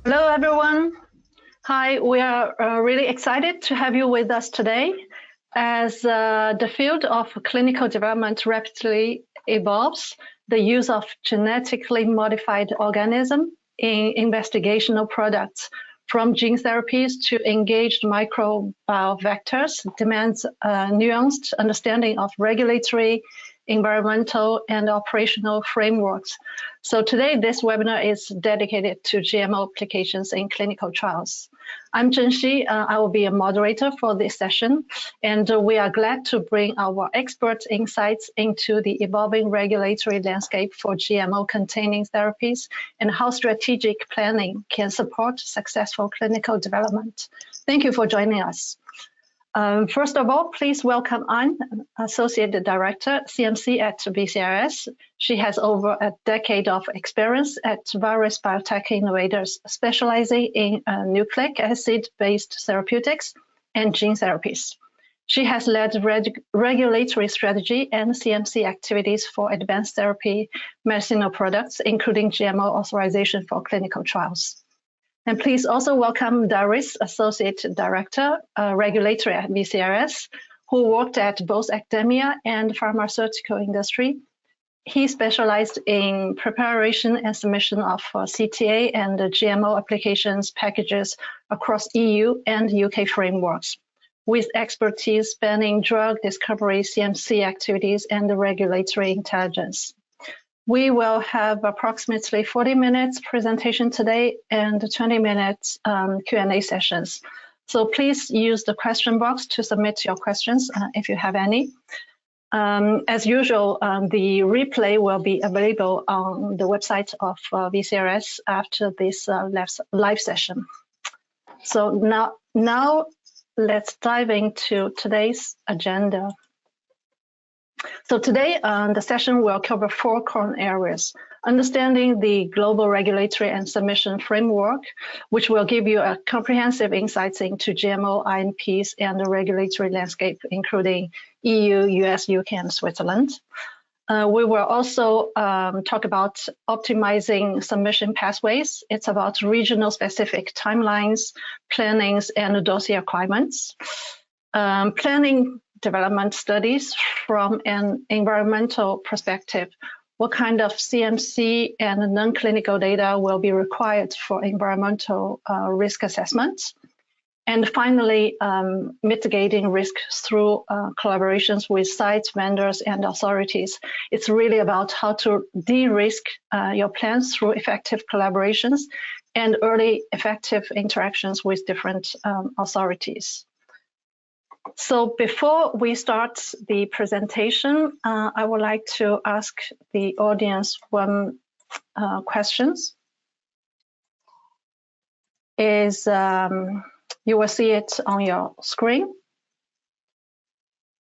Hello, everyone. Hi, we are really excited to have you with us today. As the field of clinical development rapidly evolves, the use of genetically modified organisms in investigational products, from gene therapies to engaged microbial vectors, demands a nuanced understanding of regulatory, environmental, and operational frameworks. So today, this webinar is dedicated to GMO applications in clinical trials. I'm Zhenxi. I will be a moderator for this session, and we are glad to bring our expert insights into the evolving regulatory landscape for GMO-containing therapies and how strategic planning can support successful clinical development. Thank you for joining us. First of all, please welcome Anne, Associate Director, CMC at VCLS. She has over a decade of experience at various biotech innovators, specializing in nucleic acid-based therapeutics and gene therapies. She has led regulatory strategy and CMC activities for advanced therapy medicinal products, including GMO authorization for clinical trials. And please also welcome Darius, Associate Director, Regulatory at VCLS, who worked at both academia and pharmaceutical industry. He specialized in preparation and submission of CTA and GMO applications packages across EU and UK frameworks, with expertise spanning drug discovery, CMC activities, and regulatory intelligence. We will have approximately 40 minutes presentation today and 20 minutes Q&A sessions. So please use the question box to submit your questions if you have any. As usual, the replay will be available on the website of VCLS after this live session. So now let's dive into today's agenda. So today, the session will cover 4 core areas: understanding the global regulatory and submission framework, which will give you a comprehensive insights into GMO-IMPs and the regulatory landscape, including EU, US, UK, and Switzerland. We will also talk about optimizing submission pathways. It's about regional specific timelines, plannings, and dossier requirements. Planning development studies from an environmental perspective. What kind of CMC and non-clinical data will be required for environmental risk assessments? And finally, mitigating risk through collaborations with sites, vendors, and authorities. It's really about how to de-risk your plans through effective collaborations and early effective interactions with different authorities. So before we start the presentation, I would like to ask the audience one question. You will see it on your screen.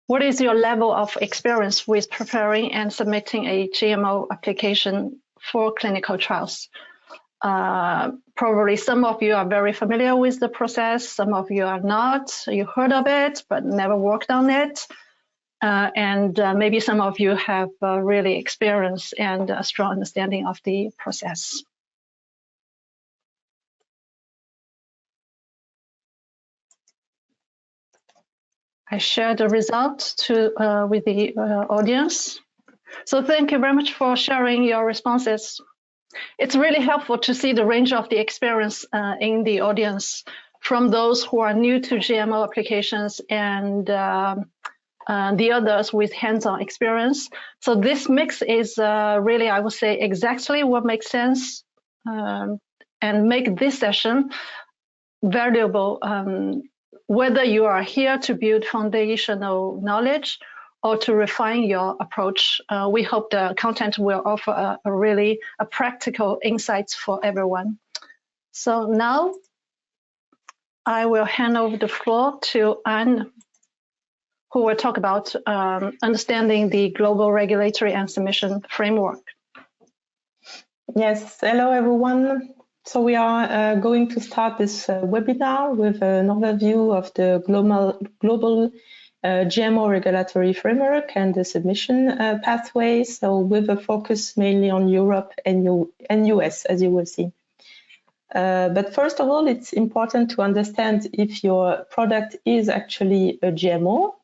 What is your level of experience with preparing and submitting a GMO application for clinical trials? Probably some of you are very familiar with the process, some of you are not. You heard of it, but never worked on it. And maybe some of you have really experience and a strong understanding of the process. I share the results with the audience. So thank you very much for sharing your responses. It's really helpful to see the range of the experience in the audience, from those who are new to GMO applications and the others with hands-on experience. So this mix is really, I would say, exactly what makes sense and make this session valuable, whether you are here to build foundational knowledge or to refine your approach. We hope the content will offer a practical insights for everyone. So now I will hand over the floor to Anne, who will talk about understanding the global regulatory and submission framework. Yes, hello everyone. So we are going to start this webinar with an overview of the global GMO regulatory framework and the submission pathway, so with a focus mainly on Europe and US, as you will see. But first of all, it's important to understand if your product is actually a GMO.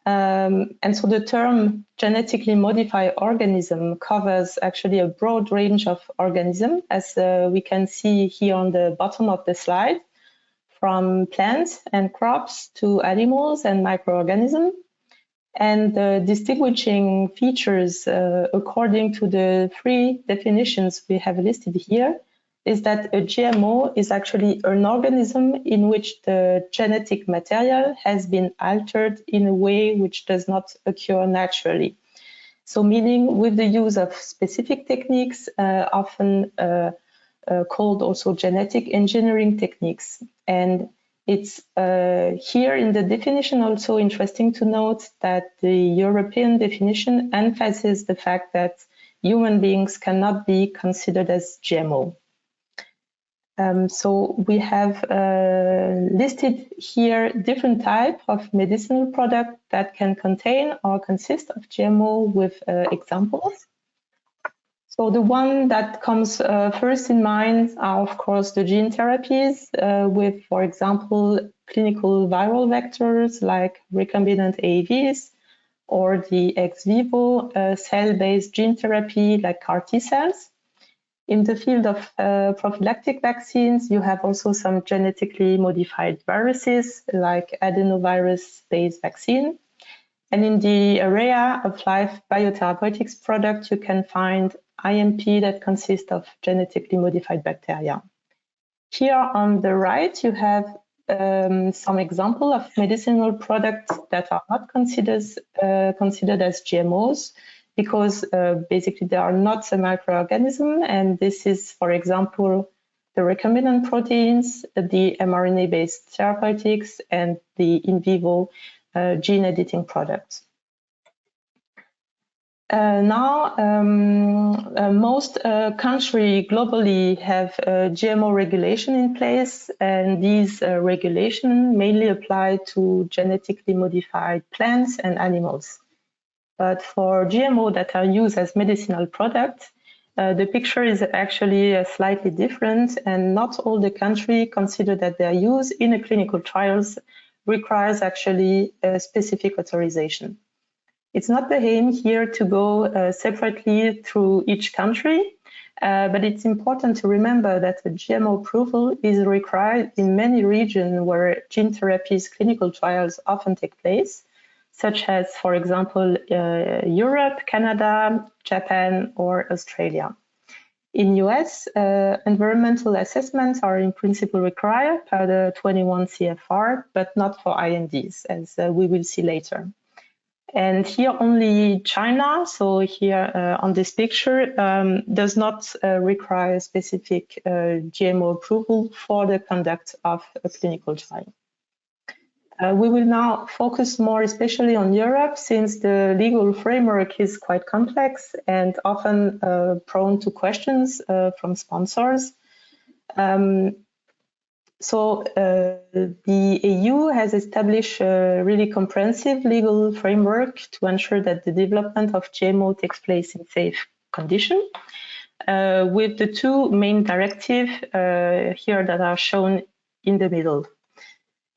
And so the term genetically modified organism covers actually a broad range of organisms, as we can see here on the bottom of the slide, from plants and crops to animals and microorganisms. And the distinguishing features, according to the three definitions we have listed here, is that a GMO is actually an organism in which the genetic material has been altered in a way which does not occur naturally. So meaning with the use of specific techniques, often called also genetic engineering techniques. And it's here in the definition also interesting to note that the European definition emphasizes the fact that human beings cannot be considered as GMO. So we have listed here different types of medicinal products that can contain or consist of GMO with examples. So the one that comes first in mind are, of course, the gene therapies with, for example, clinical viral vectors like recombinant AAVs, or the ex vivo cell-based gene therapy like CAR T cells. In the field of prophylactic vaccines, you have also some genetically modified viruses like adenovirus-based vaccine. And in the area of live biotherapeutics product, you can find IMP that consists of genetically modified bacteria. Here on the right, you have some example of medicinal products that are not considered as GMOs, because basically they are not a microorganism, and this is, for example, the recombinant proteins, the mRNA-based therapeutics, and the in vivo gene editing products. Now, most countries globally have GMO regulation in place, and these regulations mainly apply to genetically modified plants and animals. But for GMO that are used as medicinal products, the picture is actually slightly different, and not all the countries consider that their use in a clinical trials requires actually a specific authorization. It's not the aim here to go separately through each country, but it's important to remember that the GMO approval is required in many regions where gene therapies clinical trials often take place, such as, for example, Europe, Canada, Japan, or Australia. In US, environmental assessments are in principle required per the 21 CFR, but not for INDs, as we will see later. And here only China, so here on this picture, does not require specific GMO approval for the conduct of a clinical trial. We will now focus more especially on Europe, since the legal framework is quite complex and often prone to questions from sponsors. So the EU has established a really comprehensive legal framework to ensure that the development of GMO takes place in safe conditions, with the two main directives here that are shown in the middle.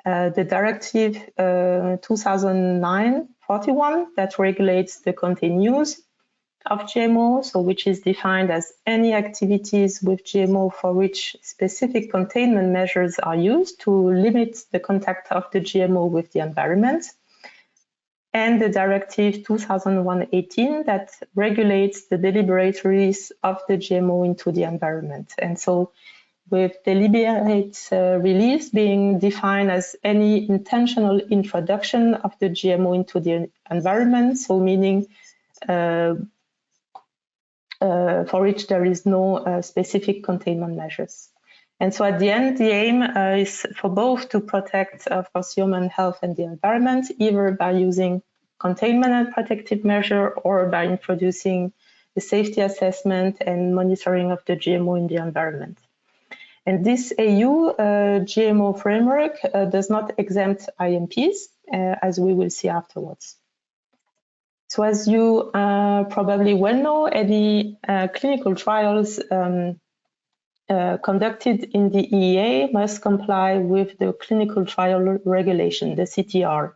The Directive 2009/41 that regulates the contained use of GMO, so which is defined as any activities with GMO for which specific containment measures are used to limit the contact of the GMO with the environment. And the Directive 2001/18 that regulates the deliberate release of the GMO into the environment. And so with deliberate release being defined as any intentional introduction of the GMO into the environment, so meaning for which there is no specific containment measures. And so at the end, the aim is for both to protect, of course, human health and the environment, either by using containment and protective measure or by introducing the safety assessment and monitoring of the GMO in the environment. And this EU GMO framework does not exempt IMPs, as we will see afterwards. So as you probably well know, any clinical trials conducted in the EEA must comply with the clinical trial regulation, the CTR.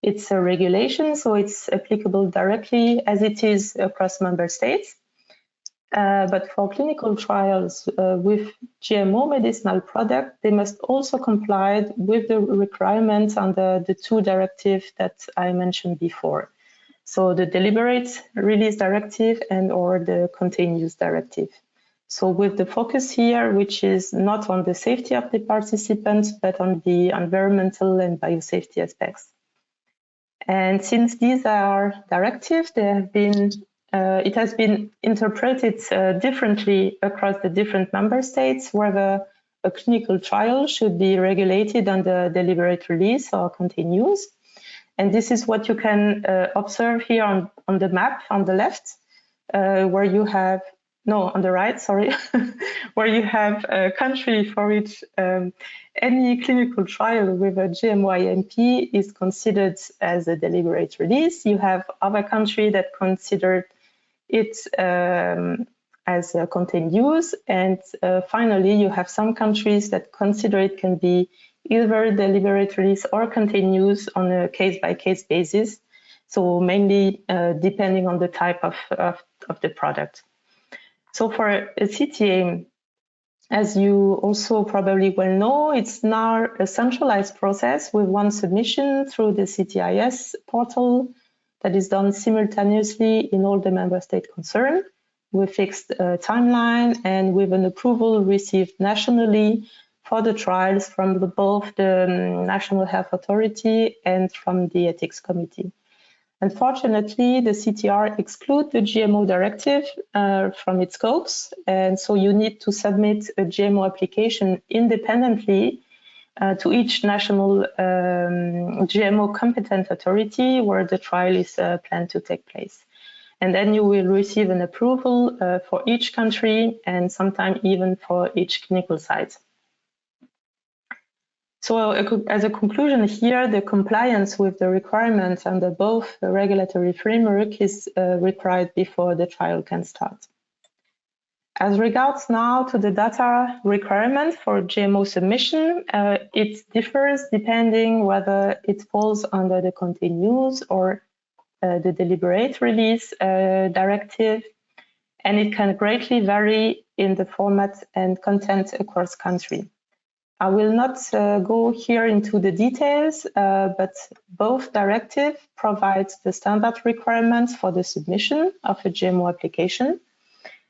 It's a regulation, so it's applicable directly as it is across member states. But for clinical trials with GMO medicinal product, they must also comply with the requirements under the two directives that I mentioned before. So the deliberate release directive and or the contained use directive. So with the focus here, which is not on the safety of the participants, but on the environmental and biosafety aspects. And since these are directives, they have been it has been interpreted differently across the different member states, whether a clinical trial should be regulated under deliberate release or continuous. And this is what you can observe here on the map on the left, where you have, no, on the right, sorry, where you have a country for which any clinical trial with a GMO-IMP is considered as a deliberate release. You have other countries that consider it as a contained use. And finally, you have some countries that consider it can be either deliberate release or contained use on a case-by-case basis. So mainly depending on the type of the product. So for a CTA, as you also probably well know, it's now a centralized process with one submission through the CTIS portal that is done simultaneously in all the member states concerned, with fixed timeline and with an approval received nationally for the trials from both the National Health Authority and from the Ethics Committee. Unfortunately, the CTR excludes the GMO directive from its scopes, and so you need to submit a GMO application independently to each national GMO competent authority where the trial is planned to take place. And then you will receive an approval for each country and sometimes even for each clinical site. So as a conclusion here, the compliance with the requirements under both the regulatory framework is required before the trial can start. As regards now to the data requirement for GMO submission, it differs depending whether it falls under the contained use or the deliberate release directive, and it can greatly vary in the format and content across country. I will not go here into the details, but both directives provide the standard requirements for the submission of a GMO application.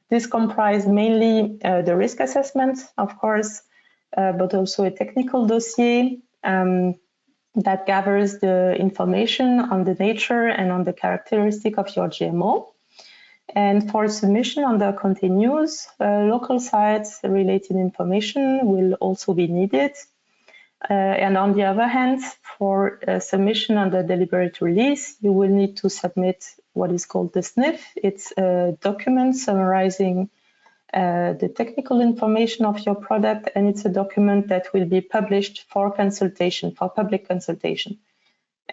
This comprises mainly the risk assessment, of course, but also a technical dossier that gathers the information on the nature and on the characteristic of your GMO. And for submission under continuous, local sites related information will also be needed. And on the other hand, for submission under deliberate release, you will need to submit what is called the SNF. It's a document summarizing the technical information of your product, and it's a document that will be published for consultation, for public consultation,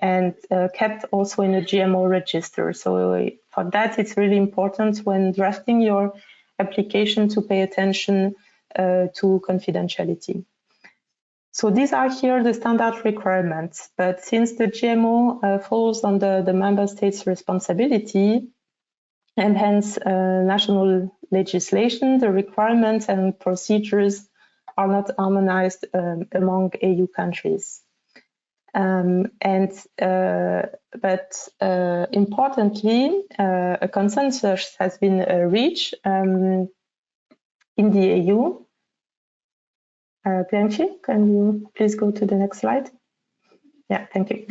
and kept also in a GMO register. So for that, it's really important when drafting your application to pay attention to confidentiality. So these are here the standard requirements, but since the GMO falls under the member state's responsibility and hence national legislation, the requirements and procedures are not harmonized among EU countries. Importantly, a consensus has been reached in the EU. Bianchi, can you please go to the next slide? Yeah, thank you.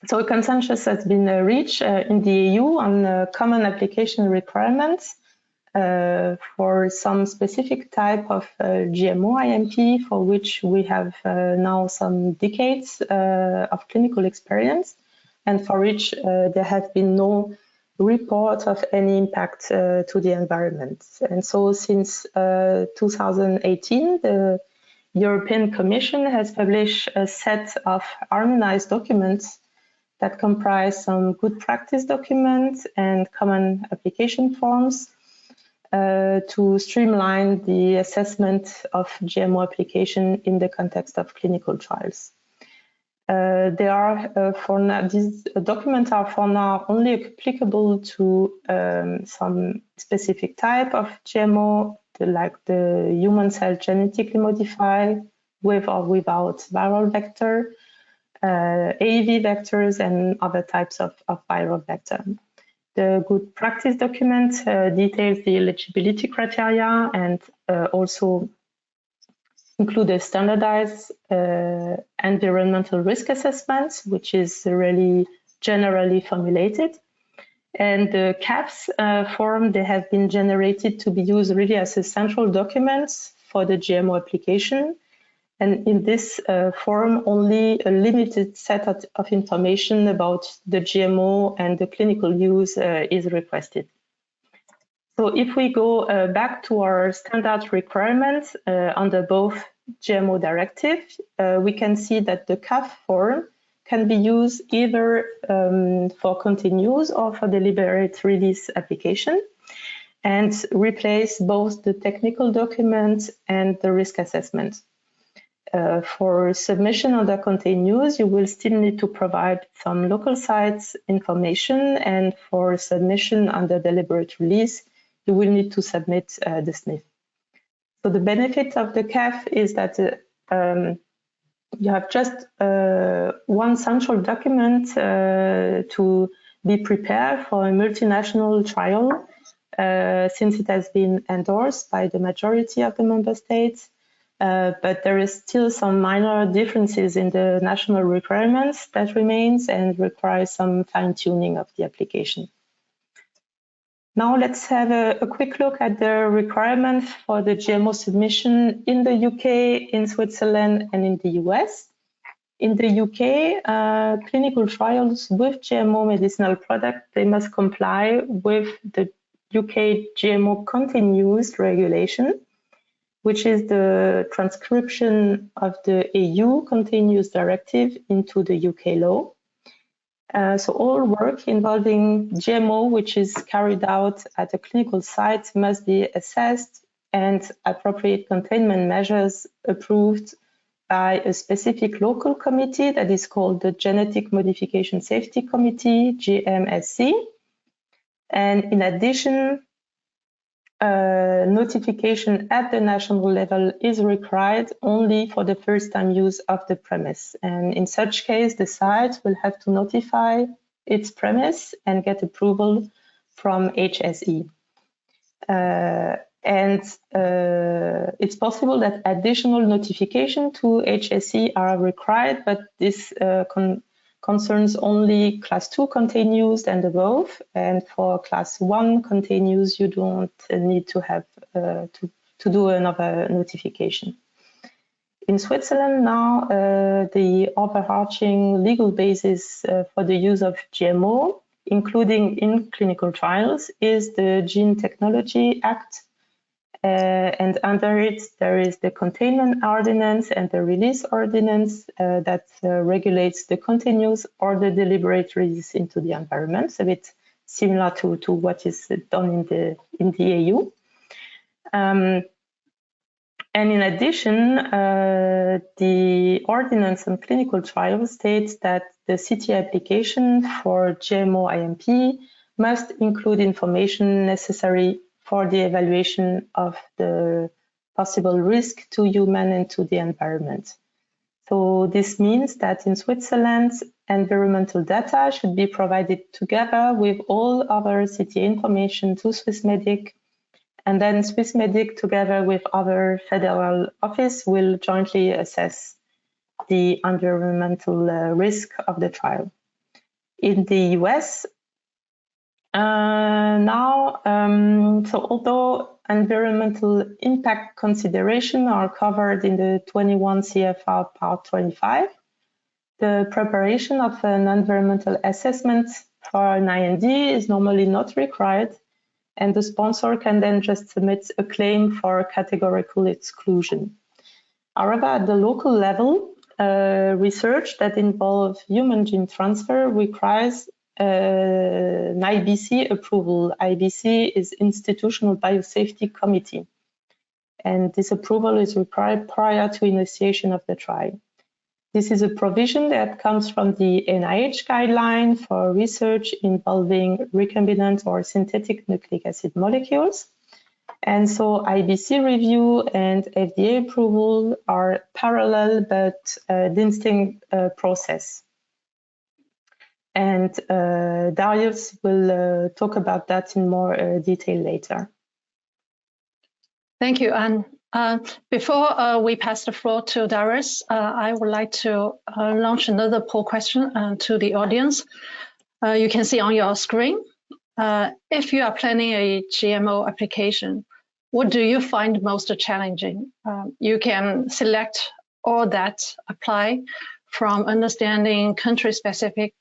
So a consensus has been reached in the EU on common application requirements for some specific type of GMO-IMP for which we have now some decades of clinical experience, and for which there have been no report of any impact to the environment. And so since 2018, the European Commission has published a set of harmonized documents that comprise some good practice documents and common application forms to streamline the assessment of GMO application in the context of clinical trials. These documents are for now only applicable to some specific type of GMO, like the human cell genetically modified with or without viral vector, AAV vectors, and other types of viral vector. The good practice document details the eligibility criteria and also include a standardized environmental risk assessment, which is really generally formulated. And the CAFs form, they have been generated to be used really as a central document for the GMO application. And in this form, only a limited set of information about the GMO and the clinical use is requested. So if we go back to our standard requirements under both GMO directive, we can see that the CAF form can be used either for continuous or for deliberate release application and replace both the technical document and the risk assessment. For submission under continuous, you will still need to provide some local sites information, and for submission under deliberate release, you will need to submit the SNF. So the benefit of the CAF is that you have just one central document to be prepared for a multinational trial, since it has been endorsed by the majority of the member states. But there is still some minor differences in the national requirements that remains and requires some fine-tuning of the application. Now let's have a quick look at the requirements for the GMO submission in the UK, in Switzerland, and in the US. In the UK, clinical trials with GMO medicinal products, they must comply with the UK GMO continuous regulation, which is the transcription of the EU continuous directive into the UK law. So all work involving GMO, which is carried out at a clinical site, must be assessed and appropriate containment measures approved by a specific local committee that is called the Genetic Modification Safety Committee, GMSC. And in addition, notification at the national level is required only for the first-time use of the premise. And in such case, the site will have to notify its premise and get approval from HSE. It's possible that additional notification to HSE are required, but this concerns only class 2 continuous and above, and for class 1 continuous you don't need to have to do another notification. In Switzerland now, the overarching legal basis for the use of GMO, including in clinical trials, is the Gene Technology Act, and under it there is the Containment Ordinance and the Release Ordinance that regulates the continuous or the deliberate release into the environment. It's a bit similar to what is done in the EU. And in addition, the Ordinance on Clinical Trials states that the CT application for GMO-IMP must include information necessary for the evaluation of the possible risk to human and to the environment. So this means that in Switzerland, environmental data should be provided together with all other CTA information to Swissmedic, and then Swissmedic together with other federal office will jointly assess the environmental risk of the trial. In the US, so although environmental impact considerations are covered in the 21 CFR Part 25, the preparation of an environmental assessment for an IND is normally not required, and the sponsor can then just submit a claim for categorical exclusion. However, at the local level, research that involves human gene transfer requires an IBC approval. IBC is Institutional Biosafety Committee, and this approval is required prior to initiation of the trial. This is a provision that comes from the NIH guideline for research involving recombinant or synthetic nucleic acid molecules. And so IBC review and FDA approval are parallel but distinct process. And Darius will talk about that in more detail later. Thank you, Anne. Before we pass the floor to Darius, I would like to launch another poll question to the audience. You can see on your screen, if you are planning a GMO application, what do you find most challenging? You can select all that apply, from understanding country-specific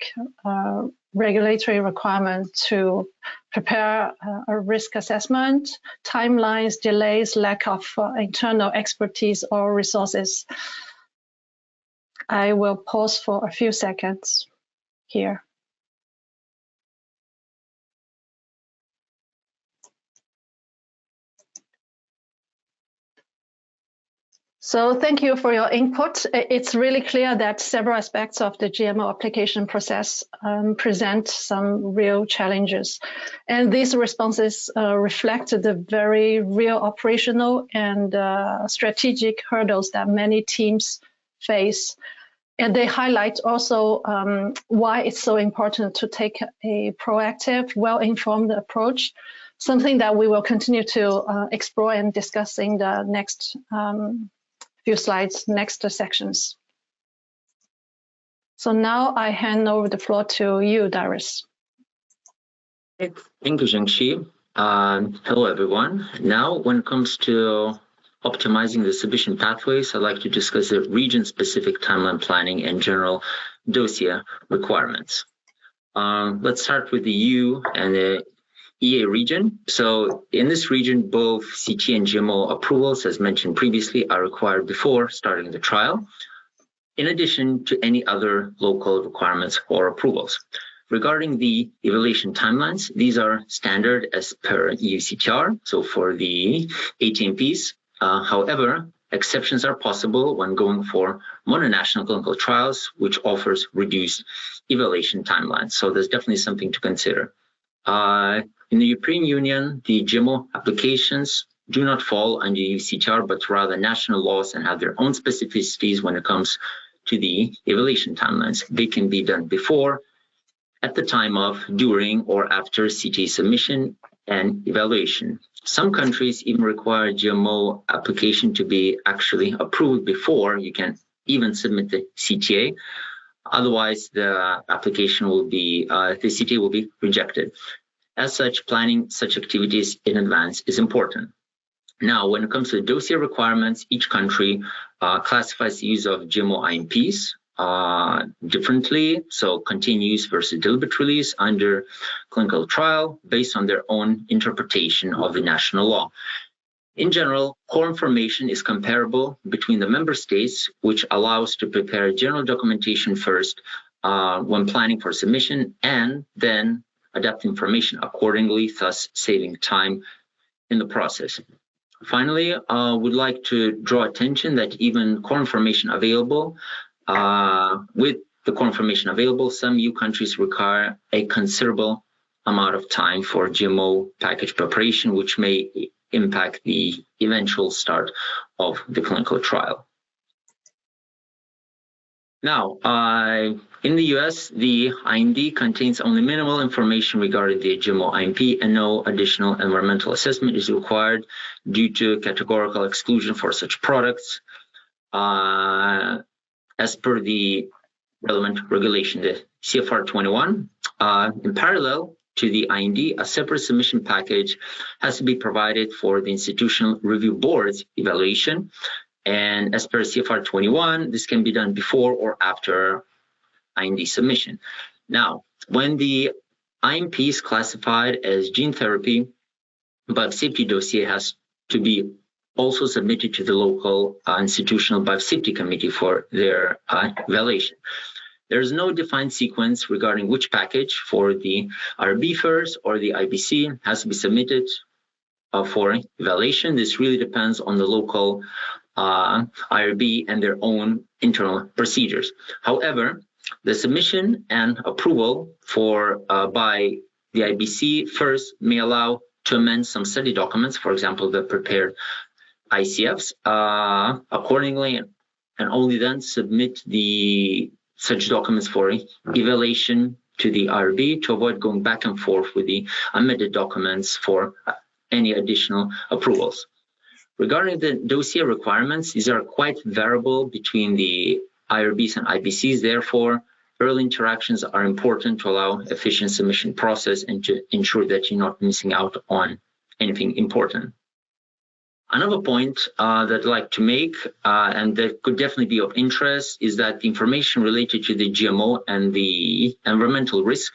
regulatory requirements to prepare a risk assessment, timelines, delays, lack of internal expertise or resources. I will pause for a few seconds here. So thank you for your input. It's really clear that several aspects of the GMO application process present some real challenges. And these responses reflect the very real operational and strategic hurdles that many teams face. And they highlight also why it's so important to take a proactive, well-informed approach, something that we will continue to explore and discuss in the next few slides, next sections. So now I hand over the floor to you, Darius. Thank you, Zhengxi. Hello, everyone. Now, when it comes to optimizing the submission pathways, I'd like to discuss the region-specific timeline planning and general dossier requirements. Let's start with the EU and the EA region. So in this region, both CT and GMO approvals, as mentioned previously, are required before starting the trial, in addition to any other local requirements or approvals. Regarding the evaluation timelines, these are standard as per EU CTR, so for the ATMPs. However, exceptions are possible when going for mononational clinical trials, which offers reduced evaluation timelines. So there's definitely something to consider. In the European Union, the GMO applications do not fall under EU CTR, but rather national laws and have their own specificities when it comes to the evaluation timelines. They can be done before, at the time of, during, or after CTA submission and evaluation. Some countries even require GMO application to be actually approved before you can even submit the CTA. Otherwise, the application will be, the CTA will be rejected. As such, planning such activities in advance is important. Now, when it comes to the dossier requirements, each country classifies the use of GMO-IMPs differently, so continuous versus deliberate release under clinical trial based on their own interpretation of the national law. In general, core information is comparable between the member states, which allows to prepare general documentation first when planning for submission, and then adapt information accordingly, thus saving time in the process. Finally, would like to draw attention that even core information available, with the core information available, some EU countries require a considerable amount of time for GMO package preparation, which may impact the eventual start of the clinical trial. Now, in the US, the IND contains only minimal information regarding the GMO-IMP, and no additional environmental assessment is required due to categorical exclusion for such products. As per the relevant regulation, the CFR 21, in parallel to the IND, a separate submission package has to be provided for the institutional review board's evaluation. And as per CFR 21, this can be done before or after IND submission. Now, when the IMP is classified as gene therapy, but safety dossier has to be also submitted to the local institutional biosafety committee for their evaluation. There is no defined sequence regarding which package for the IRB first or the IBC has to be submitted for evaluation. This really depends on the local IRB and their own internal procedures. However, the submission and approval for by the IBC first may allow to amend some study documents, for example, the prepared ICFs, accordingly, and only then submit such documents for evaluation to the IRB to avoid going back and forth with the amended documents for any additional approvals. Regarding the dossier requirements, these are quite variable between the IRBs and IBCs. Therefore, early interactions are important to allow efficient submission process and to ensure that you're not missing out on anything important. Another point that I'd like to make, and that could definitely be of interest, is that the information related to the GMO and the environmental risk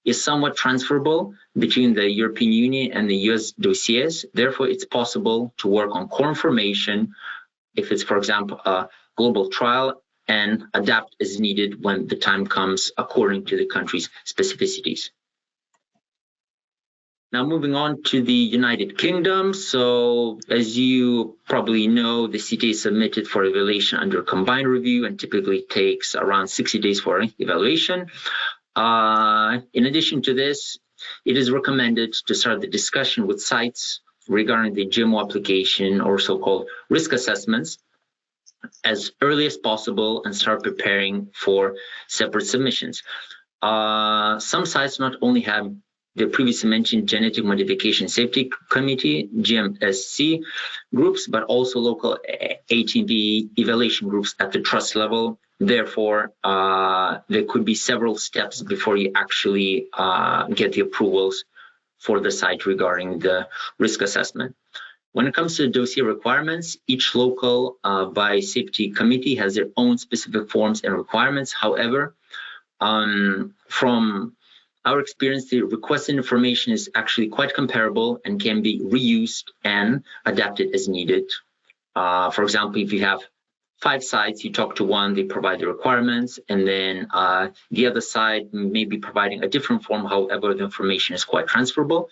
is somewhat transferable between the European Union and the US dossiers. Therefore, it's possible to work on core information if it's, for example, a global trial, and adapt as needed when the time comes according to the country's specificities. Now moving on to the United Kingdom. So as you probably know, the CTA is submitted for evaluation under combined review and typically takes around 60 days for evaluation. In addition to this, it is recommended to start the discussion with sites regarding the GMO application or so-called risk assessments as early as possible and start preparing for separate submissions. Some sites not only have the previously mentioned Genetic Modification Safety Committee, GMSC groups, but also local ATB evaluation groups at the trust level. Therefore, there could be several steps before you actually get the approvals for the site regarding the risk assessment. When it comes to the dossier requirements, each local biosafety committee has their own specific forms and requirements. However, from our experience, the requested information is actually quite comparable and can be reused and adapted as needed. For example, if you have 5 sites, you talk to one, they provide the requirements, and then the other side may be providing a different form. However, the information is quite transferable.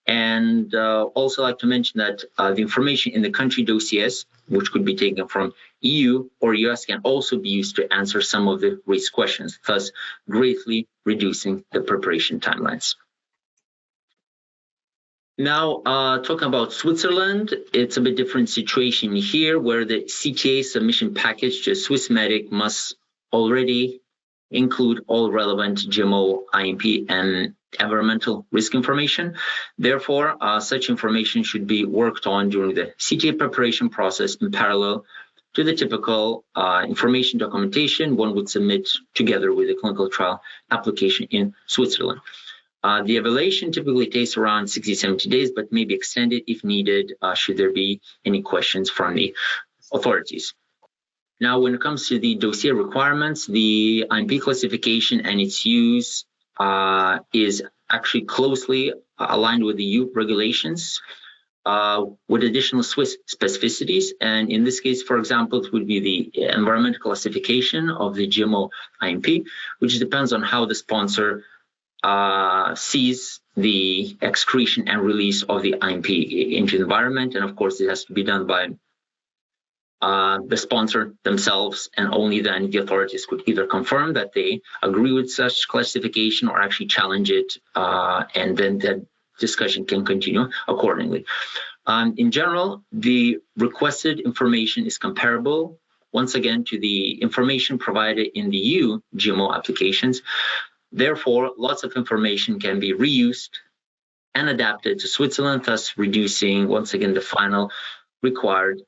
And also like to mention that the information in the country dossiers, which could be taken from EU or US, can also be used to answer some of the raised questions, thus greatly reducing the preparation timelines. Now, talking about Switzerland, it's a bit different situation here, where the CTA submission package to Swissmedic must already include all relevant GMO-IMP and environmental risk information. Therefore, such information should be worked on during the CTA preparation process in parallel to the typical information documentation one would submit together with the clinical trial application in Switzerland. The evaluation typically takes around 60-70 days, but may be extended if needed, should there be any questions from the authorities. Now, when it comes to the dossier requirements, the IMP classification and its use is actually closely aligned with the EU regulations with additional Swiss specificities. And in this case, for example, it would be the environmental classification of the GMO-IMP, which depends on how the sponsor sees the excretion and release of the IMP into the environment. And of course, it has to be done by the sponsor themselves, and only then the authorities could either confirm that they agree with such classification or actually challenge it, and then the discussion can continue accordingly. In general, the requested information is comparable, once again, to the information provided in the EU GMO applications. Therefore, lots of information can be reused and adapted to Switzerland, thus reducing, once again, the final required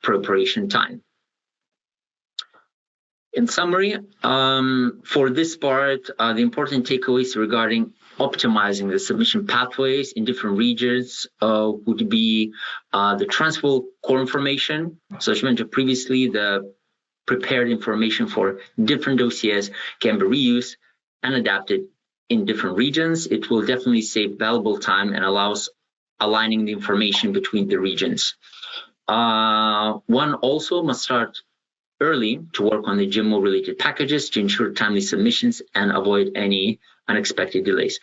preparation time. In summary, for this part, the important takeaways regarding optimizing the submission pathways in different regions would be the transferable core information. So as mentioned previously, the prepared information for different dossiers can be reused and adapted in different regions. It will definitely save valuable time and allows aligning the information between the regions. One also must start early to work on the GMO-related packages to ensure timely submissions and avoid any unexpected delays.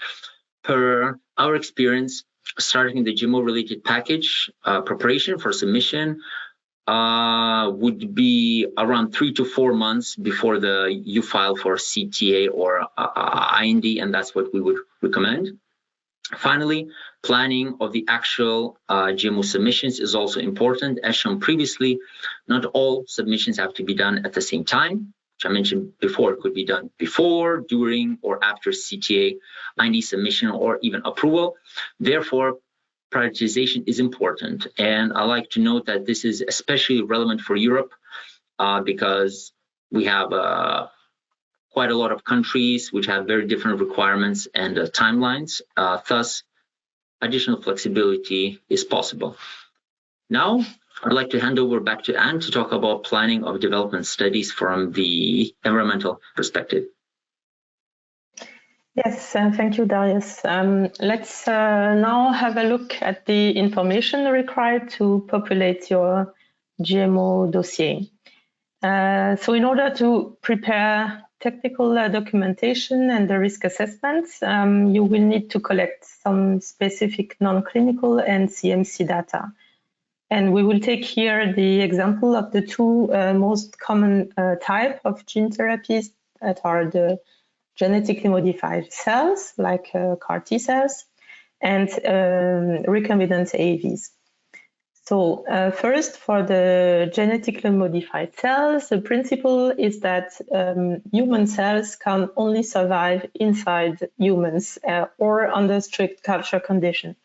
Per our experience, starting the GMO-related package preparation for submission would be around 3 to 4 months before you file for CTA or IND, and that's what we would recommend. Finally, planning of the actual GMO submissions is also important. As shown previously, not all submissions have to be done at the same time, which I mentioned before. It could be done before, during, or after CTA, IND submission, or even approval. Therefore, prioritization is important. And I like to note that this is especially relevant for Europe because we have quite a lot of countries which have very different requirements and timelines. Thus, additional flexibility is possible. Now, I'd like to hand over back to Anne to talk about planning of development studies from the environmental perspective. Yes, thank you, Darius. Let's now have a look at the information required to populate your GMO dossier. So in order to prepare technical documentation and the risk assessments, you will need to collect some specific non-clinical and CMC data. And we will take here the example of the two most common type of gene therapies that are the genetically modified cells, like CAR T cells, and recombinant AAVs. So first, for the genetically modified cells, the principle is that human cells can only survive inside humans or under strict culture conditions.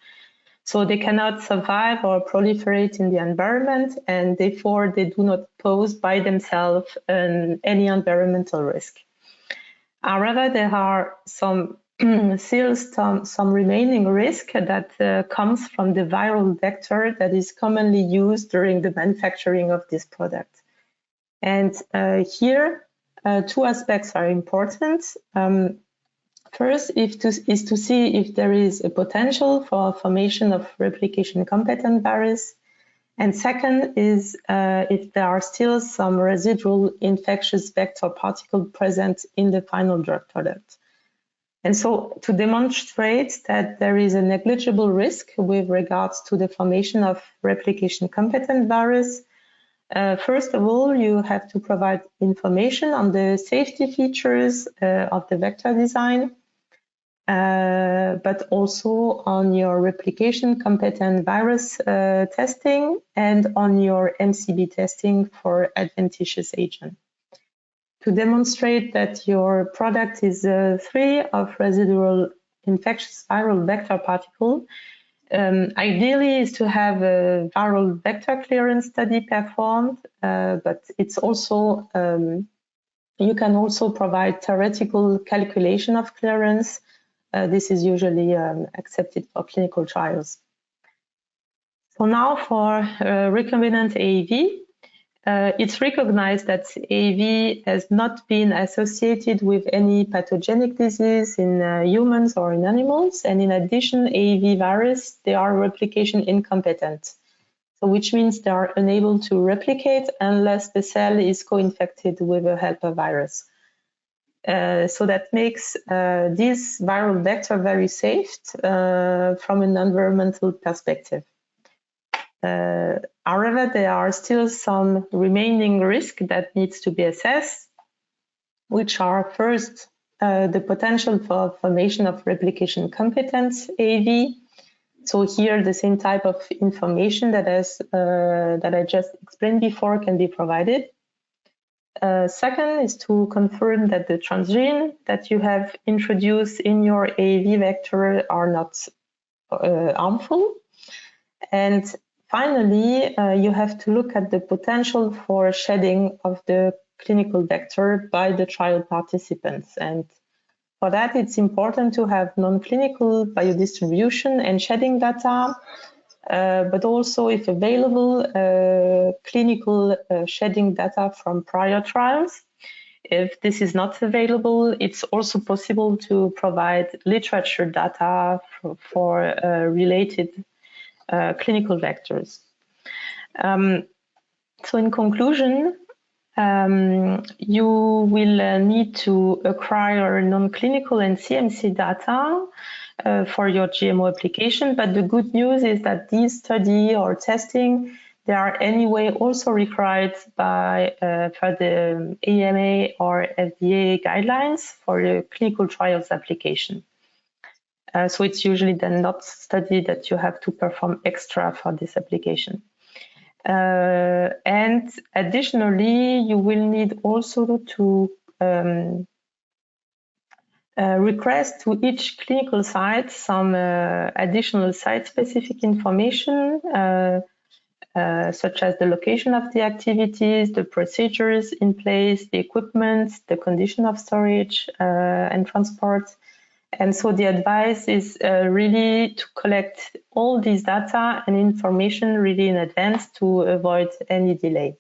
So they cannot survive or proliferate in the environment, and therefore they do not pose by themselves any environmental risk. However, there are still some remaining risk that comes from the viral vector that is commonly used during the manufacturing of this product. And here, two aspects are important. First is to see if there is a potential for formation of replication-competent virus. And second is if there are still some residual infectious vector particles present in the final drug product. And so to demonstrate that there is a negligible risk with regards to the formation of replication-competent virus, first of all, you have to provide information on the safety features of the vector design, but also on your replication-competent virus testing and on your MCB testing for adventitious agent. To demonstrate that your product is free of residual infectious viral vector particle, ideally is to have a viral vector clearance study performed, but it's also you can also provide theoretical calculation of clearance. This is usually accepted for clinical trials. So now for recombinant AAV, it's recognized that AAV has not been associated with any pathogenic disease in humans or in animals. And in addition, AAV virus, they are replication incompetent. So which means they are unable to replicate unless the cell is co-infected with a helper virus. So that makes this viral vector very safe from an environmental perspective. However, there are still some remaining risks that needs to be assessed, which are first the potential for formation of replication competent AAV. So here, the same type of information that I just explained before can be provided. Second is to confirm that the transgene that you have introduced in your AAV vector are not harmful. And finally, you have to look at the potential for shedding of the clinical vector by the trial participants. And for that, it's important to have non-clinical biodistribution and shedding data, but also, if available, clinical shedding data from prior trials. If this is not available, it's also possible to provide literature data for related clinical vectors. So in conclusion, you will need to acquire non-clinical and CMC data for your GMO application. But the good news is that these study or testing, they are anyway also required by for the EMA or FDA guidelines for the clinical trials application. So it's usually then not study that you have to perform extra for this application. And additionally, you will need also to request to each clinical site some additional site-specific information, such as the location of the activities, the procedures in place, the equipment, the condition of storage and transport. And so the advice is really to collect all these data and information really in advance to avoid any delay.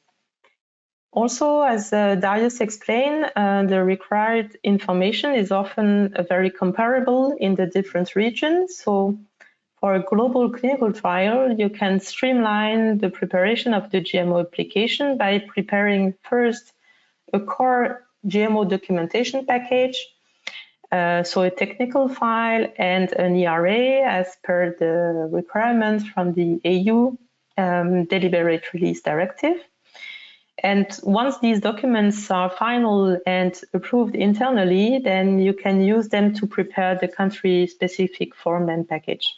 Also, as Darius explained, the required information is often very comparable in the different regions. So for a global clinical trial, you can streamline the preparation of the GMO application by preparing first a core GMO documentation package, so a technical file and an ERA as per the requirements from the EU Deliberate Release Directive. And once these documents are final and approved internally, then you can use them to prepare the country-specific form and package.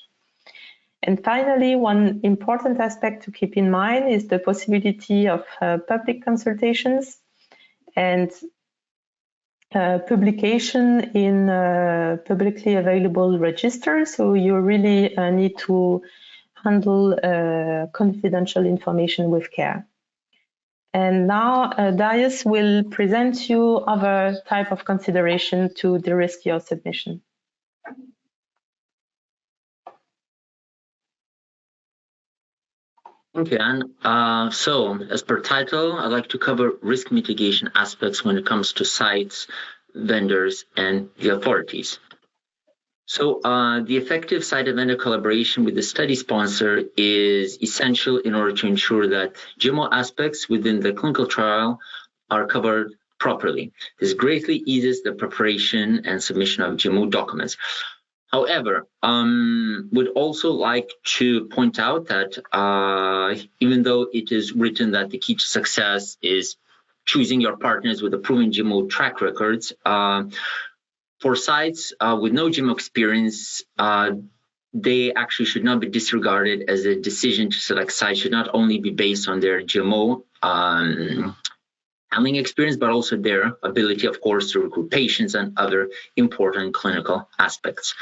And finally, one important aspect to keep in mind is the possibility of public consultations and publication in publicly available registers. So you really need to handle confidential information with care. And now Darius will present you other type of consideration to de-risk your submission. Okay, and so as per title, I'd like to cover risk mitigation aspects when it comes to sites, vendors, and the authorities. So the effective site and vendor collaboration with the study sponsor is essential in order to ensure that GMO aspects within the clinical trial are covered properly. This greatly eases the preparation and submission of GMO documents. However, would also like to point out that even though it is written that the key to success is choosing your partners with a proven GMO track records, for sites with no GMO experience, they actually should not be disregarded, as a decision to select sites should not only be based on their GMO handling experience, but also their ability, of course, to recruit patients and other important clinical aspects.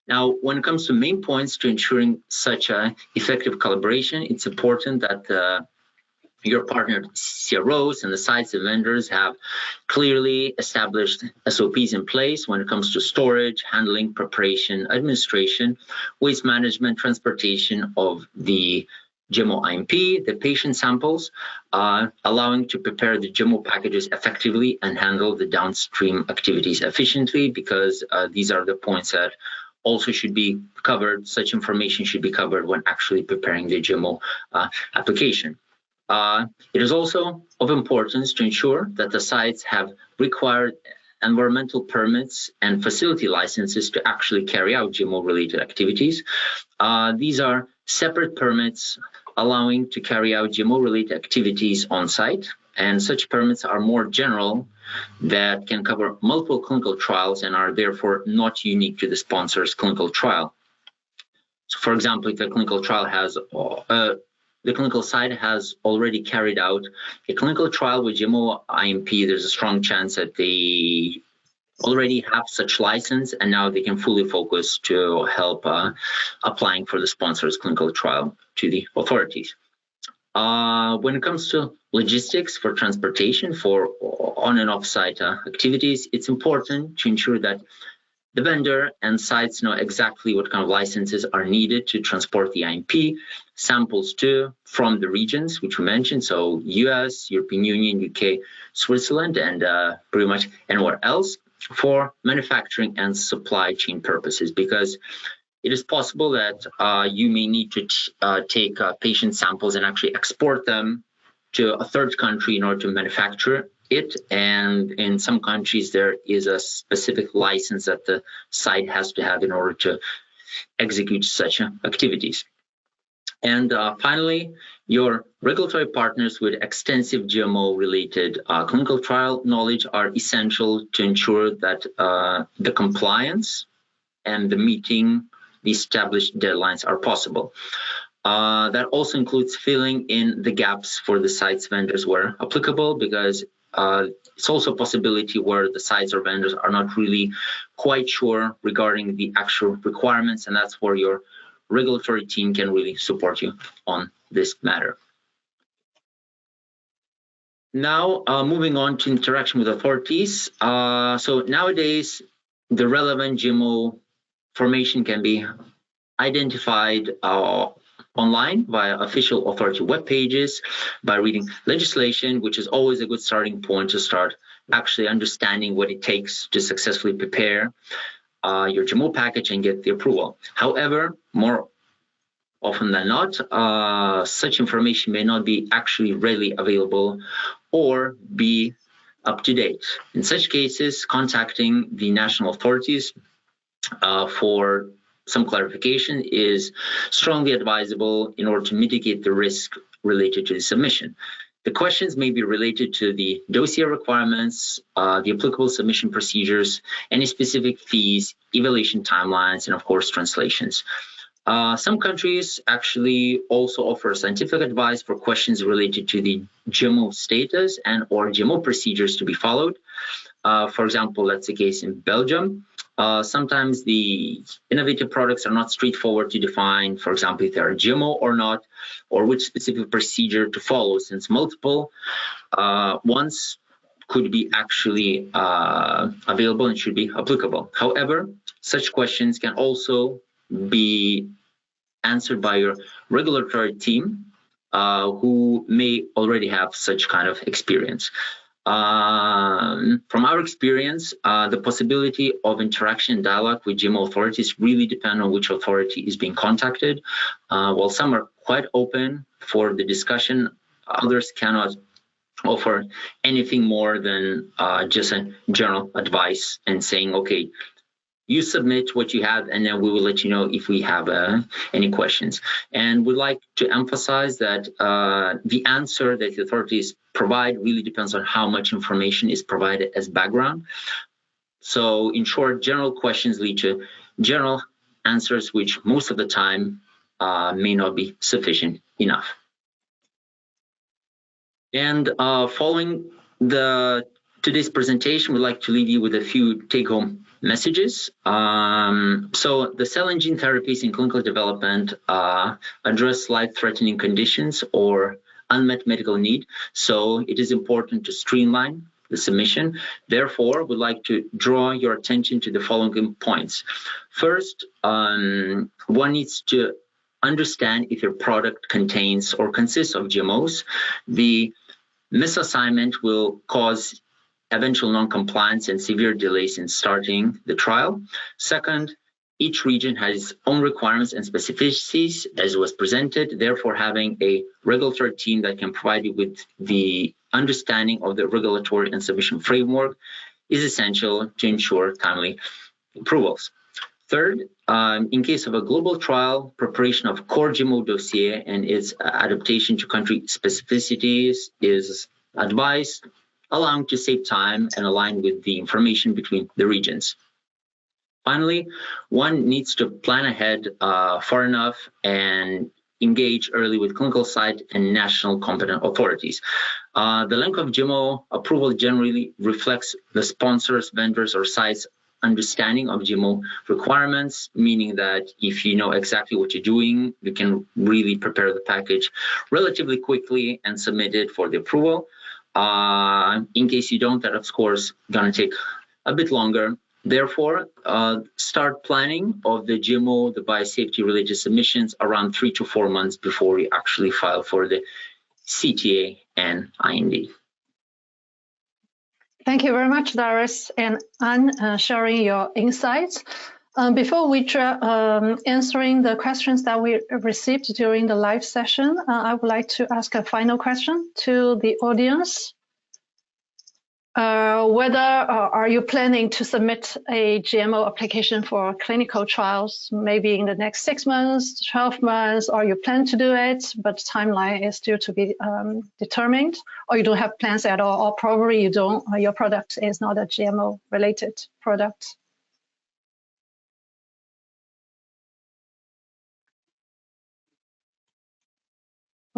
Now, when it comes to main points to ensuring such a effective collaboration, it's important that your partner CROs and the sites and vendors have clearly established SOPs in place when it comes to storage, handling, preparation, administration, waste management, transportation of the GMO-IMP, the patient samples, allowing to prepare the GMO packages effectively and handle the downstream activities efficiently, because these are the points that also should be covered. Such information should be covered when actually preparing the GMO application. It is also of importance to ensure that the sites have required environmental permits and facility licenses to actually carry out GMO-related activities. These are separate permits allowing to carry out GMO-related activities on site, and such permits are more general that can cover multiple clinical trials and are therefore not unique to the sponsor's clinical trial. So, for example, if a clinical trial has the clinical site has already carried out a clinical trial with GMO-IMP, there's a strong chance that they already have such license, and now they can fully focus to help applying for the sponsor's clinical trial to the authorities. When it comes to logistics for transportation for on and off-site activities, it's important to ensure that the vendor and sites know exactly what kind of licenses are needed to transport the IMP samples to from the regions which we mentioned, so US, European Union, UK, Switzerland, and pretty much anywhere else, for manufacturing and supply chain purposes. Because it is possible that you may need to take patient samples and actually export them to a third country in order to manufacture it. And in some countries, there is a specific license that the site has to have in order to execute such activities. And finally, your regulatory partners with extensive GMO-related clinical trial knowledge are essential to ensure that the compliance and the meeting the established deadlines are possible. That also includes filling in the gaps for the sites vendors where applicable, because it's also a possibility where the sites or vendors are not really quite sure regarding the actual requirements, and that's where your regulatory team can really support you on this matter. Now, moving on to interaction with authorities. So nowadays, the relevant GMO formation can be identified online via official authority web pages, by reading legislation, which is always a good starting point to start actually understanding what it takes to successfully prepare your GMO package and get the approval. However, more often than not, such information may not be actually readily available or be up to date. In such cases, contacting the national authorities for some clarification is strongly advisable in order to mitigate the risk related to the submission. The questions may be related to the dossier requirements, the applicable submission procedures, any specific fees, evaluation timelines, and of course, translations. Some countries actually also offer scientific advice for questions related to the GMO status and or GMO procedures to be followed. For example, that's the case in Belgium. Sometimes the innovative products are not straightforward to define, for example, if they are GMO or not, or which specific procedure to follow, since multiple ones could be actually available and should be applicable. However, such questions can also be answered by your regulatory team, who may already have such kind of experience. From our experience, the possibility of interaction and dialogue with GMO authorities really depend on which authority is being contacted. While some are quite open for the discussion, others cannot offer anything more than just a general advice and saying, okay, you submit what you have, and then we will let you know if we have any questions. And we'd like to emphasize that the answer that the authorities provide really depends on how much information is provided as background. So in short, general questions lead to general answers, which most of the time may not be sufficient enough. And following today's presentation, we'd like to leave you with a few take-home messages. So the cell and gene therapies in clinical development address life-threatening conditions or unmet medical need. So it is important to streamline the submission. Therefore, we'd like to draw your attention to the following points. First, one needs to understand if your product contains or consists of GMOs. The misassignment will cause eventual non-compliance and severe delays in starting the trial. Second, each region has its own requirements and specificities as was presented. Therefore, having a regulatory team that can provide you with the understanding of the regulatory and submission framework is essential to ensure timely approvals. Third, in case of a global trial, preparation of core GMO dossier and its adaptation to country specificities is advised, allowing to save time and align with the information between the regions. Finally, one needs to plan ahead far enough and engage early with clinical site and national competent authorities. The length of GMO approval generally reflects the sponsors, vendors, or sites' understanding of GMO requirements, meaning that if you know exactly what you're doing, you can really prepare the package relatively quickly and submit it for the approval. In case you don't, that of course gonna take a bit longer. Therefore, start planning of the GMO, the biosafety related submissions around 3 to 4 months before you actually file for the CTA and IND. Thank you very much, Darius and Anne, sharing your insights. Before we answering the questions that we received during the live session, I would like to ask a final question to the audience. Whether are you planning to submit a GMO application for clinical trials, maybe in the next 6 months, 12 months, or you plan to do it, but timeline is still to be determined, or you don't have plans at all, or probably you don't, or your product is not a GMO related product?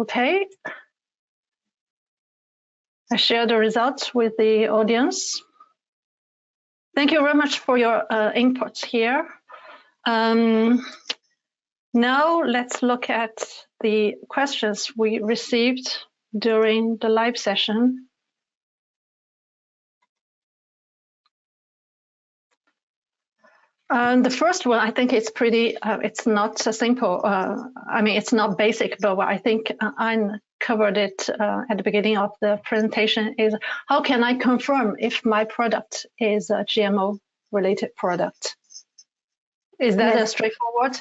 Okay. I share the results with the audience. Thank you very much for your inputs here. Now let's look at the questions we received during the live session. The first one, I think it's pretty, it's not so simple. I mean, it's not basic, but I think I covered it at the beginning of the presentation is how can I confirm if my product is a GMO related product? Is that a straightforward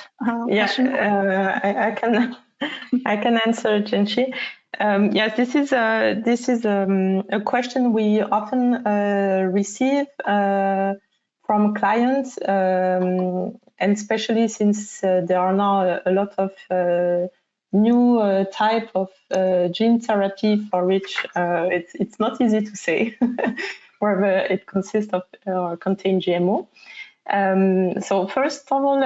question? I can answer, Chenxi. Yes, this is a question we often receive from clients, and especially since there are now a lot of new type of gene therapy for which it's not easy to say whether it consists of or contain GMO. So first of all,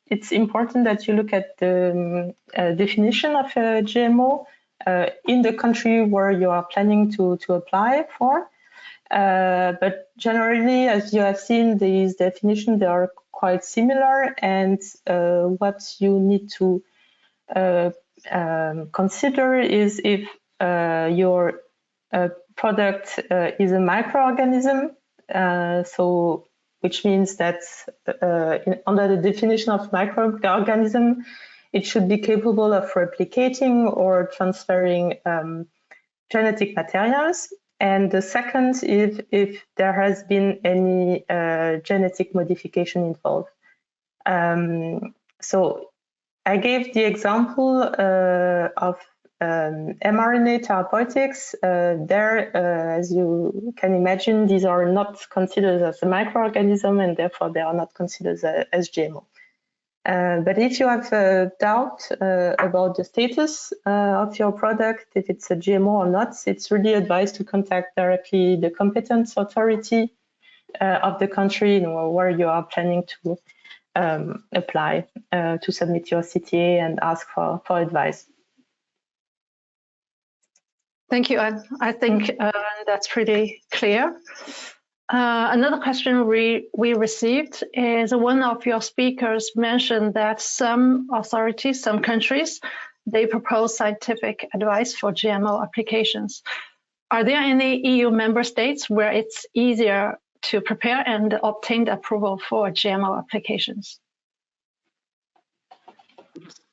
it's important that you look at the definition of a GMO in the country where you are planning to apply for. But generally, as you have seen, these definitions, they are quite similar, and what you need to consider is if your product is a microorganism, so which means that under the definition of microorganism, it should be capable of replicating or transferring genetic materials. And the second, if there has been any genetic modification involved. So I gave the example of mRNA therapeutics. As you can imagine, these are not considered as a microorganism, and therefore they are not considered as GMO. But if you have a doubt about the status of your product, if it's a GMO or not, it's really advised to contact directly the competent authority of the country where you are planning to apply to submit your CTA and ask for advice. Thank you, Anne. I think that's pretty clear. Another question we received is one of your speakers mentioned that some authorities, some countries, they propose scientific advice for GMO applications. Are there any EU member states where it's easier to prepare and obtain the approval for GMO applications?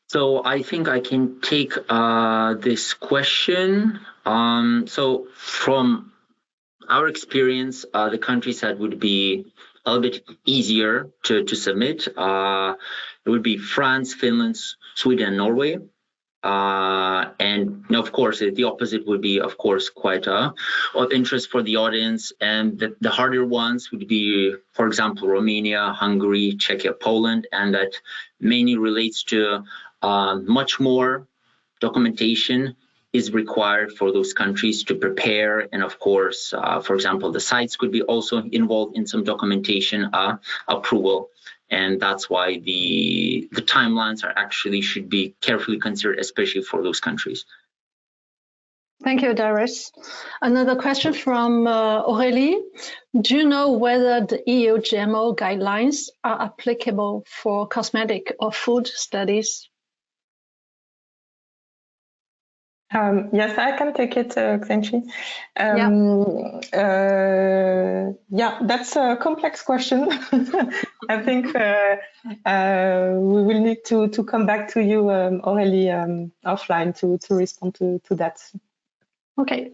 So I think I can take this question. So from our experience, the countries that would be a little bit easier to submit, it would be France, Finland, Sweden, Norway. And of course, the opposite would be, of course, quite of interest for the audience. And the harder ones would be, for example, Romania, Hungary, Czechia, Poland, and that mainly relates to much more documentation is required for those countries to prepare. And of course, for example, the sites could be also involved in some documentation approval. And that's why the timelines are actually should be carefully considered, especially for those countries. Thank you, Darius. Another question from Aurélie. Do you know whether the EU GMO guidelines are applicable for cosmetic or food studies? Yes, I can take it, Clenchi. Yeah, that's a complex question. I think we will need to come back to you, Aurélie, offline to respond to that. Okay.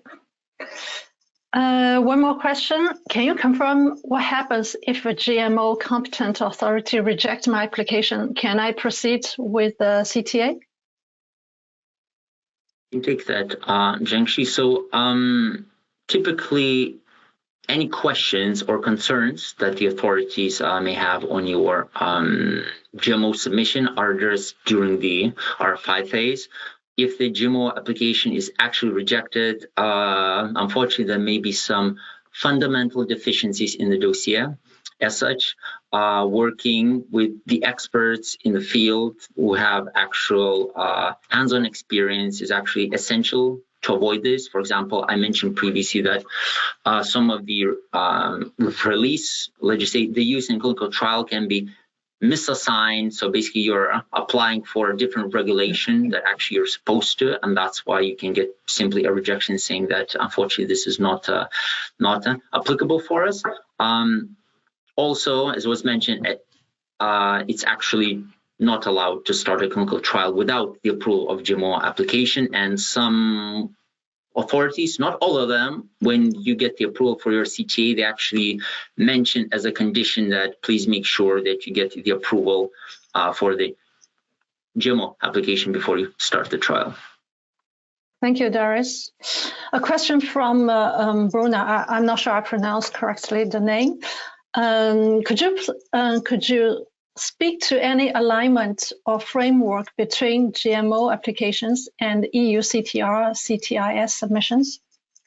One more question. Can you confirm what happens if a GMO competent authority rejects my application? Can I proceed with the CTA? You take that, Zhengxi. So typically, any questions or concerns that the authorities may have on your GMO submission are addressed during the RFI phase. If the GMO application is actually rejected, unfortunately, there may be some fundamental deficiencies in the dossier. As such, working with the experts in the field who have actual hands-on experience is actually essential to avoid this. For example, I mentioned previously that some of the release legislation they use in clinical trial can be misassigned. So basically you're applying for a different regulation that actually you're supposed to, and that's why you can get simply a rejection saying that unfortunately this is not applicable for us. Also, as was mentioned, it's actually not allowed to start a clinical trial without the approval of GMO application, and some authorities, not all of them, when you get the approval for your CTA, they actually mention as a condition that please make sure that you get the approval for the GMO application before you start the trial. Thank you, Darius. A question from Bruna. I'm not sure I pronounced correctly the name. Could you speak to any alignment or framework between GMO applications and EU CTR, CTIS submissions?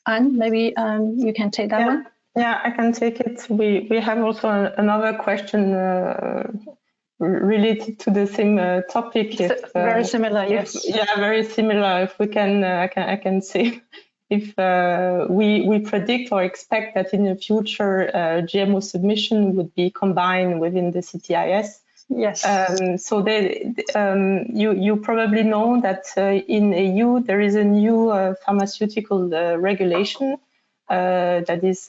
And maybe you can take that one. Yeah, I can take it. We have also another question related to the same topic. Very similar, yes. Yeah, very similar. If we can, I can say, if we predict or expect that in the future GMO submission would be combined within the CTIS. Yes. So you probably know that in EU there is a new pharmaceutical regulation that is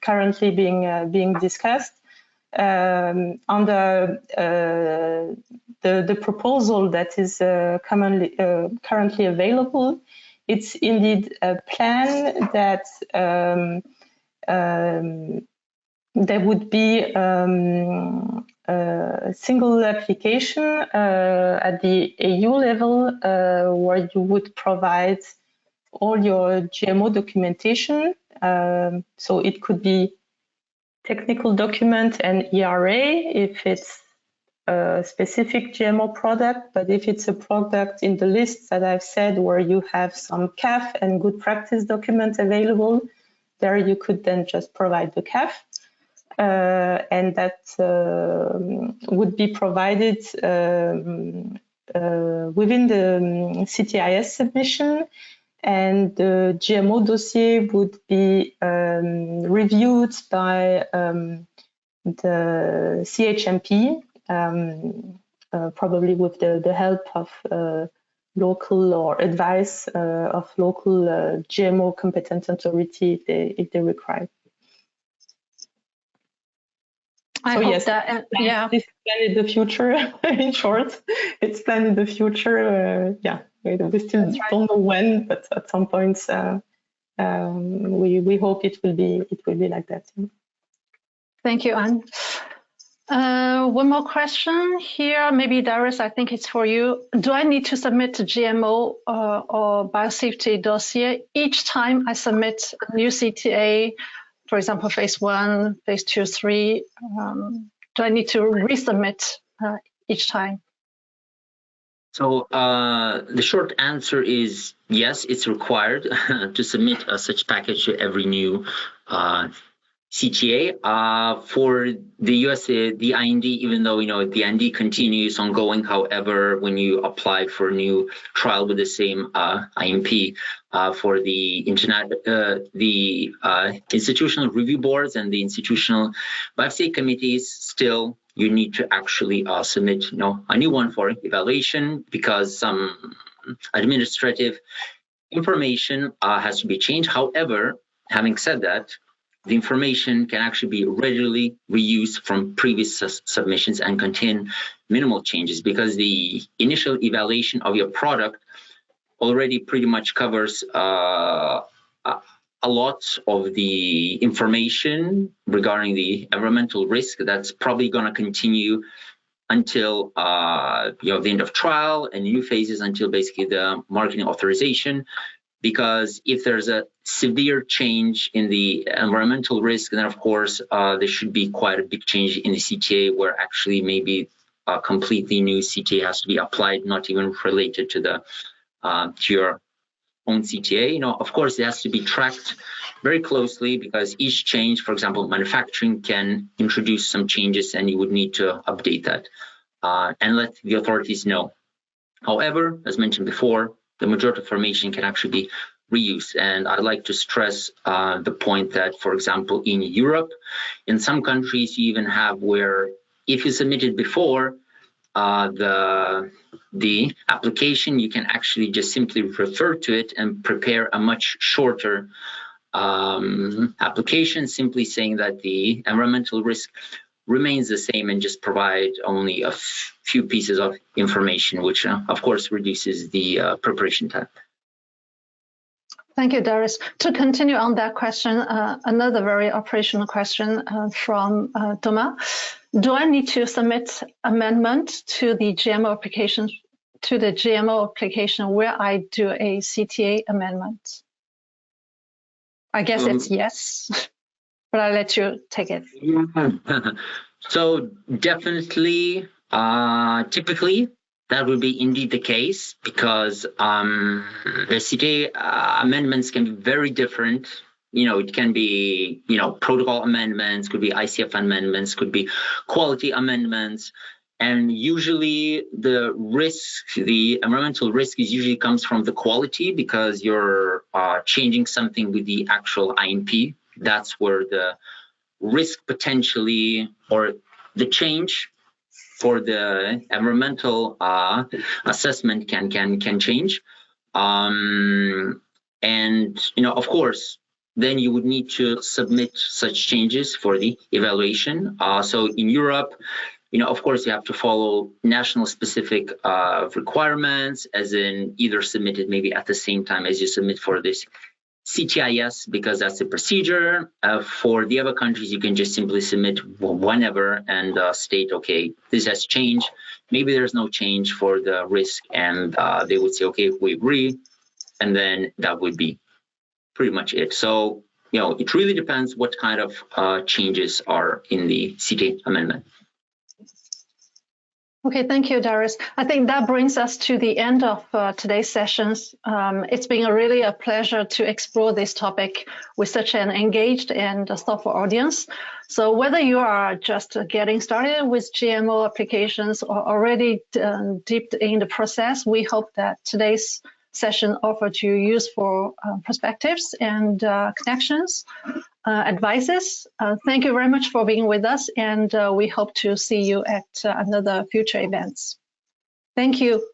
currently being discussed. Under the proposal that is currently available, it's indeed a plan that there would be a single application at the EU level where you would provide all your GMO documentation. So it could be technical document and ERA if it's a specific GMO product, but if it's a product in the list that I've said where you have some CAF and good practice document available, there you could then just provide the CAF. And that would be provided within the CTIS submission, and the GMO dossier would be reviewed by the CHMP, probably with the help of local or advice of local GMO competent authority if they require. I hope yes, that, yeah. This is planned in the future, in short. It's planned in the future, yeah. We still don't know when, but at some point, we hope it will be like that. Thank you, Anne. One more question here, maybe Darius, I think it's for you. Do I need to submit a GMO or biosafety dossier each time I submit a new CTA? For example, phase 1, phase 2, 3, do I need to resubmit each time? So the short answer is yes, it's required to submit such package to every new CTA. For the US, the IND, even though the IND continues ongoing, however, when you apply for a new trial with the same IMP for the institutional review boards and the institutional biosafety committees, still you need to actually submit a new one for evaluation because some administrative information has to be changed. However, having said that, the information can actually be readily reused from previous submissions and contain minimal changes because the initial evaluation of your product already pretty much covers a lot of the information regarding the environmental risk that's probably going to continue until the end of trial and new phases until basically the marketing authorization. Because if there's a severe change in the environmental risk, then of course there should be quite a big change in the CTA, where actually maybe a completely new CTA has to be applied, not even related to the to your own CTA. Of course, it has to be tracked very closely, because each change, for example, manufacturing can introduce some changes, and you would need to update that and let the authorities know. However, as mentioned before, the majority of information can actually be reused. And I'd like to stress the point that, for example, in Europe, in some countries, you even have where if you submitted before the application, you can actually just simply refer to it and prepare a much shorter application, simply saying that the environmental risk remains the same and just provide only a few pieces of information, which of course reduces the preparation time. Thank you, Darius. To continue on that question, another very operational question from Thomas. Do I need to submit amendment to the GMO application where I do a CTA amendment? I guess it's yes, but I'll let you take it. So definitely, typically, that would be indeed the case, because the CTA amendments can be very different. It can be, protocol amendments, could be ICF amendments, could be quality amendments. And usually the risk, the environmental risk usually comes from the quality, because you're changing something with the actual IMP. That's where the risk potentially, or the change for the environmental assessment can change. And, of course, then you would need to submit such changes for the evaluation. So in Europe, of course, you have to follow national specific requirements, as in either submit it maybe at the same time as you submit for this CTIS, because that's the procedure. For the other countries, you can just simply submit whenever and state, okay, this has changed. Maybe there's no change for the risk, and they would say, okay, we agree, and then that would be pretty much it. So, it really depends what kind of changes are in the CTA amendment. Okay, thank you, Darius. I think that brings us to the end of today's sessions. It's been really a pleasure to explore this topic with such an engaged and thoughtful audience. So whether you are just getting started with GMO applications or already deep in the process, we hope that today's session offered you useful perspectives and connections, advices. Thank you very much for being with us, and we hope to see you at another future events. Thank you.